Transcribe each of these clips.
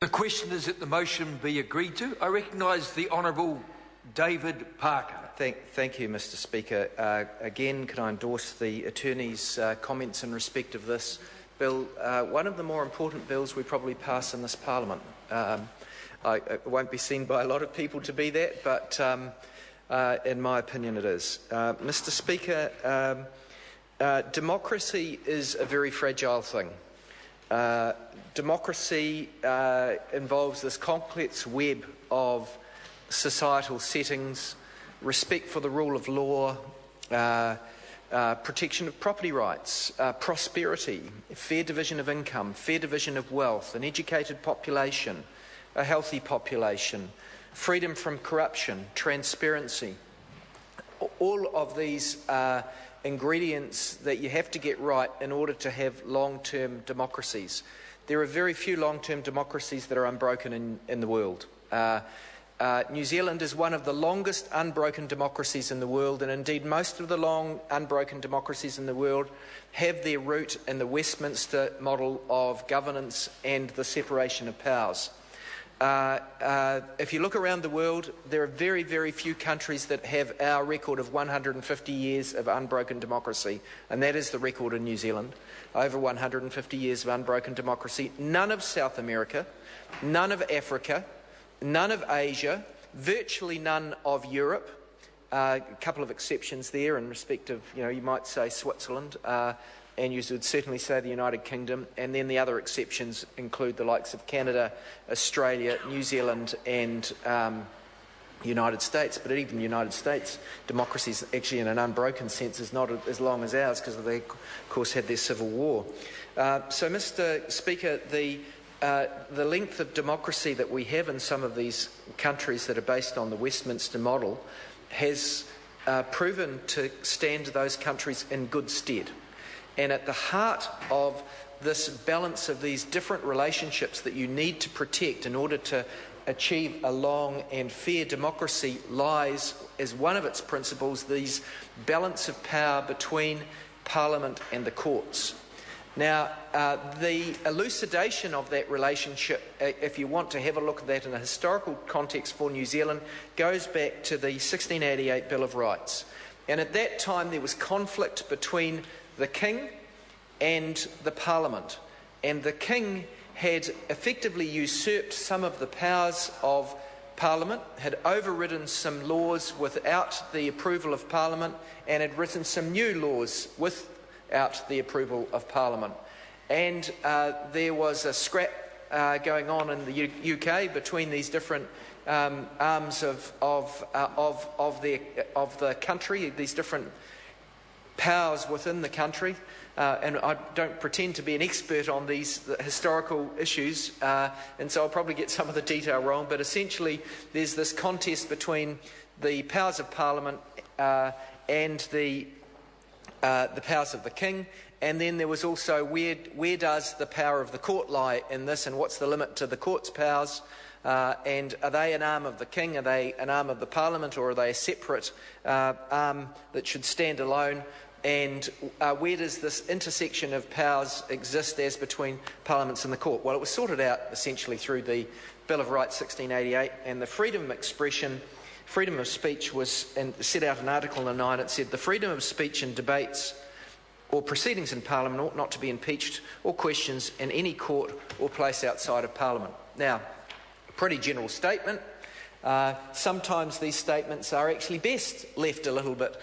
The question is that the motion be agreed to. I recognise the Honourable David Parker. Thank you, Mr Speaker. Again, can I endorse the Attorney's comments in respect of this bill? One of the more important bills we probably pass in this Parliament. It won't be seen by a lot of people to be that, but in my opinion it is. Mr Speaker, democracy is a very fragile thing. Democracy involves this complex web of societal settings, respect for the rule of law, protection of property rights, prosperity, fair division of income, fair division of wealth, an educated population, a healthy population, freedom from corruption, transparency. All of these ingredients that you have to get right in order to have long-term democracies. There are very few long-term democracies that are unbroken in the world. New Zealand is one of the longest unbroken democracies in the world, and indeed most of the long unbroken democracies in the world have their root in the Westminster model of governance and the separation of powers. If you look around the world, there are very, very few countries that have our record of 150 years of unbroken democracy, and that is the record in New Zealand. Over 150 years of unbroken democracy. None of South America, none of Africa, none of Asia, virtually none of Europe. A couple of exceptions there in respect of, you might say Switzerland, and you would certainly say the United Kingdom, and then the other exceptions include the likes of Canada, Australia, New Zealand and United States. But even the United States, democracy is actually in an unbroken sense is not as long as ours because they, of course, had their civil war. So, Mr Speaker, the length of democracy that we have in some of these countries that are based on the Westminster model has proven to stand those countries in good stead. And at the heart of this balance of these different relationships that you need to protect in order to achieve a long and fair democracy lies, as one of its principles, these balance of power between Parliament and the courts. Now, the elucidation of that relationship, if you want to have a look at that in a historical context for New Zealand, goes back to the 1688 Bill of Rights. And at that time there was conflict between the King and the Parliament. And the King had effectively usurped some of the powers of Parliament, had overridden some laws without the approval of Parliament, and had written some new laws without the approval of Parliament. And there was a scrap going on in the UK between these different arms of the country, these different powers within the country. And I don't pretend to be an expert on these historical issues, and so I'll probably get some of the detail wrong, but essentially there's this contest between the powers of Parliament and the powers of the King, and then there was also where does the power of the court lie in this, and what's the limit to the court's powers, and are they an arm of the King, are they an arm of the Parliament, or are they a separate arm that should stand alone? And where does this intersection of powers exist as between parliaments and the court? Well, it was sorted out essentially through the Bill of Rights 1688, and the freedom of expression, freedom of speech was, and set out an article in 9, it said the freedom of speech in debates or proceedings in Parliament ought not to be impeached or questions in any court or place outside of Parliament. Now, a pretty general statement. Sometimes these statements are actually best left a little bit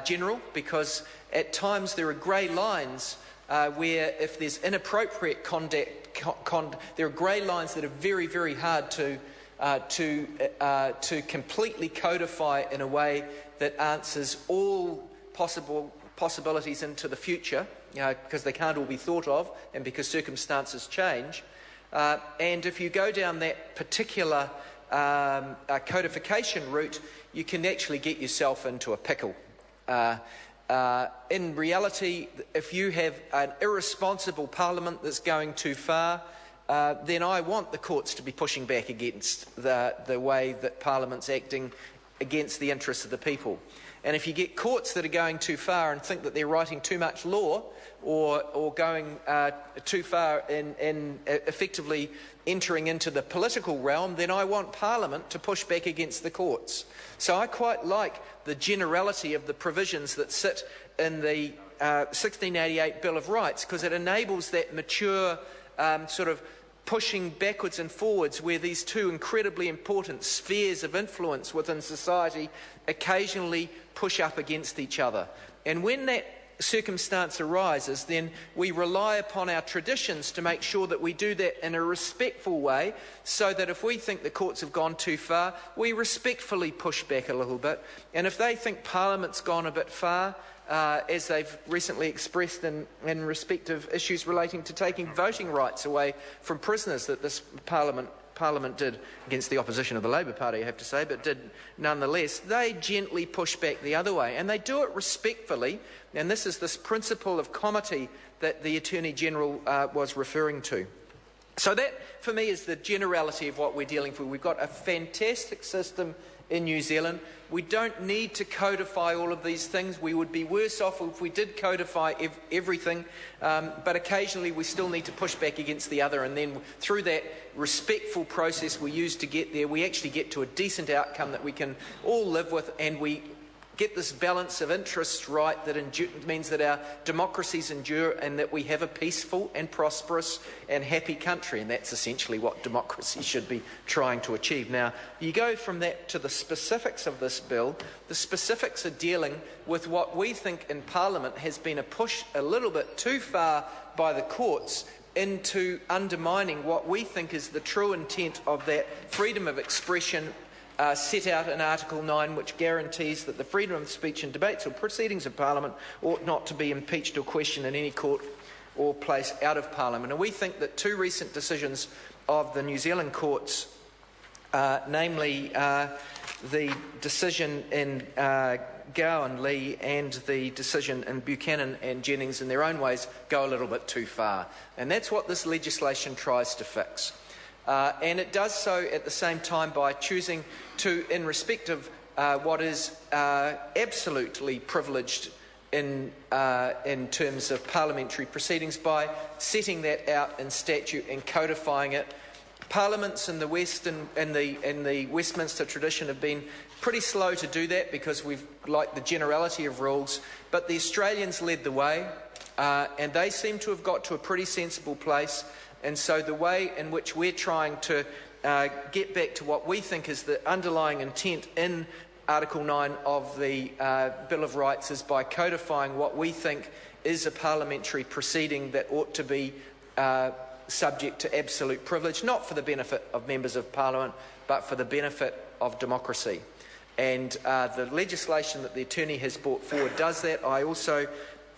general, because at times there are grey lines where if there's inappropriate conduct, there are grey lines that are very, very hard to completely codify in a way that answers all possibilities into the future, because they can't all be thought of and because circumstances change. And if you go down that particular codification route, you can actually get yourself into a pickle. In reality, if you have an irresponsible Parliament that's going too far, then I want the courts to be pushing back against the way that Parliament's acting against the interests of the people. And if you get courts that are going too far and think that they're writing too much law or going too far in effectively entering into the political realm, then I want Parliament to push back against the courts. So I quite like the generality of the provisions that sit in the 1688 Bill of Rights, because it enables that mature sort of pushing backwards and forwards where these two incredibly important spheres of influence within society occasionally push up against each other. And when that circumstance arises, then we rely upon our traditions to make sure that we do that in a respectful way, so that if we think the courts have gone too far, we respectfully push back a little bit. And if they think Parliament's gone a bit far, as they've recently expressed in respect of issues relating to taking voting rights away from prisoners that this Parliament did, against the opposition of the Labour Party, I have to say, but did nonetheless, they gently push back the other way. And they do it respectfully, and this is this principle of comity that the Attorney-General was referring to. So that, for me, is the generality of what we're dealing with. We've got a fantastic system in New Zealand. We don't need to codify all of these things. We would be worse off if we did codify everything, but occasionally we still need to push back against the other, and then through that respectful process we use to get there, we actually get to a decent outcome that we can all live with, and we get this balance of interests right that means that our democracies endure and that we have a peaceful and prosperous and happy country. And that's essentially what democracy should be trying to achieve. Now, you go from that to the specifics of this bill. The specifics are dealing with what we think in Parliament has been a push a little bit too far by the courts into undermining what we think is the true intent of that freedom of expression set out in Article 9, which guarantees that the freedom of speech and debates or proceedings of Parliament ought not to be impeached or questioned in any court or place out of Parliament. And we think that two recent decisions of the New Zealand courts, namely the decision in Gowan Lee and the decision in Buchanan and Jennings in their own ways, go a little bit too far. And that's what this legislation tries to fix. And it does so at the same time by choosing to, in respect of what is absolutely privileged in terms of parliamentary proceedings, by setting that out in statute and codifying it. Parliaments in the West and the Westminster tradition have been pretty slow to do that because we've liked the generality of rules, but the Australians led the way, and they seem to have got to a pretty sensible place. And so the way in which we're trying to get back to what we think is the underlying intent in Article 9 of the Bill of Rights is by codifying what we think is a parliamentary proceeding that ought to be subject to absolute privilege, not for the benefit of members of Parliament, but for the benefit of democracy. And the legislation that the Attorney has brought forward does that. I also,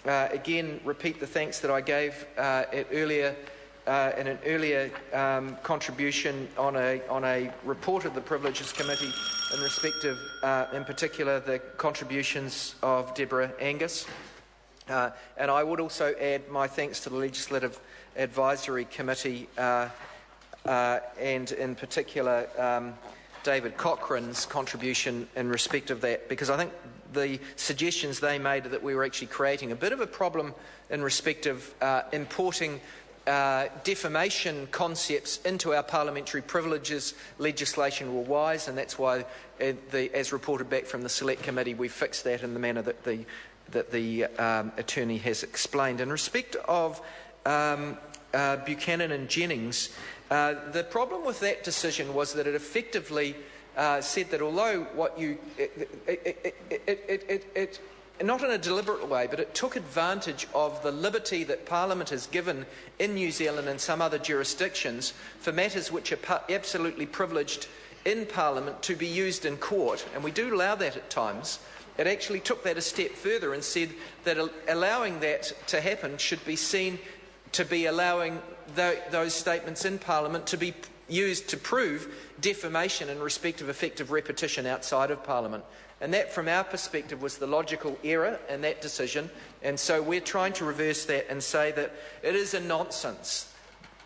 again, repeat the thanks that I gave in an earlier contribution on a report of the Privileges Committee in respect of, in particular, the contributions of Deborah Angus. And I would also add my thanks to the Legislative Advisory Committee and, in particular, David Cochrane's contribution in respect of that, because I think the suggestions they made that we were actually creating a bit of a problem in respect of importing defamation concepts into our parliamentary privileges legislation were wise, and that's why, as reported back from the Select Committee, we fixed that in the manner that the Attorney has explained. In respect of Buchanan and Jennings, the problem with that decision was that it effectively said that although what you not in a deliberate way, but it took advantage of the liberty that Parliament has given in New Zealand and some other jurisdictions for matters which are absolutely privileged in Parliament to be used in court, and we do allow that at times. It actually took that a step further and said that allowing that to happen should be seen to be allowing those statements in Parliament to be used to prove defamation in respect of effective repetition outside of Parliament. And that, from our perspective, was the logical error in that decision. And so we're trying to reverse that and say that it is a nonsense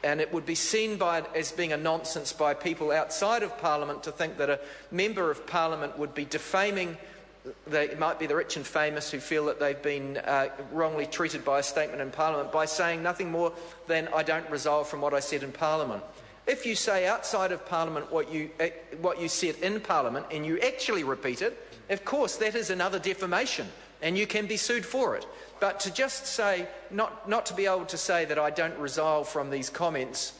And it would be seen as being a nonsense by people outside of Parliament to think that a member of Parliament would be defaming. It might be the rich and famous who feel that they've been wrongly treated by a statement in Parliament by saying nothing more than "I don't resolve from what I said in Parliament." If you say outside of Parliament what you said in Parliament and you actually repeat it, of course that is another defamation and you can be sued for it. But to just say, not to be able to say that I don't resolve from these comments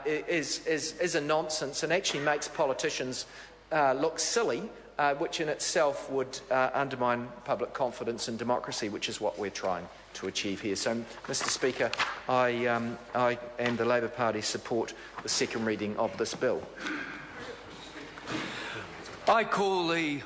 is a nonsense and actually makes politicians look silly, which in itself would undermine public confidence in democracy, which is what we're trying to achieve here. So, Mr Speaker, I and the Labour Party support the second reading of this bill. I call the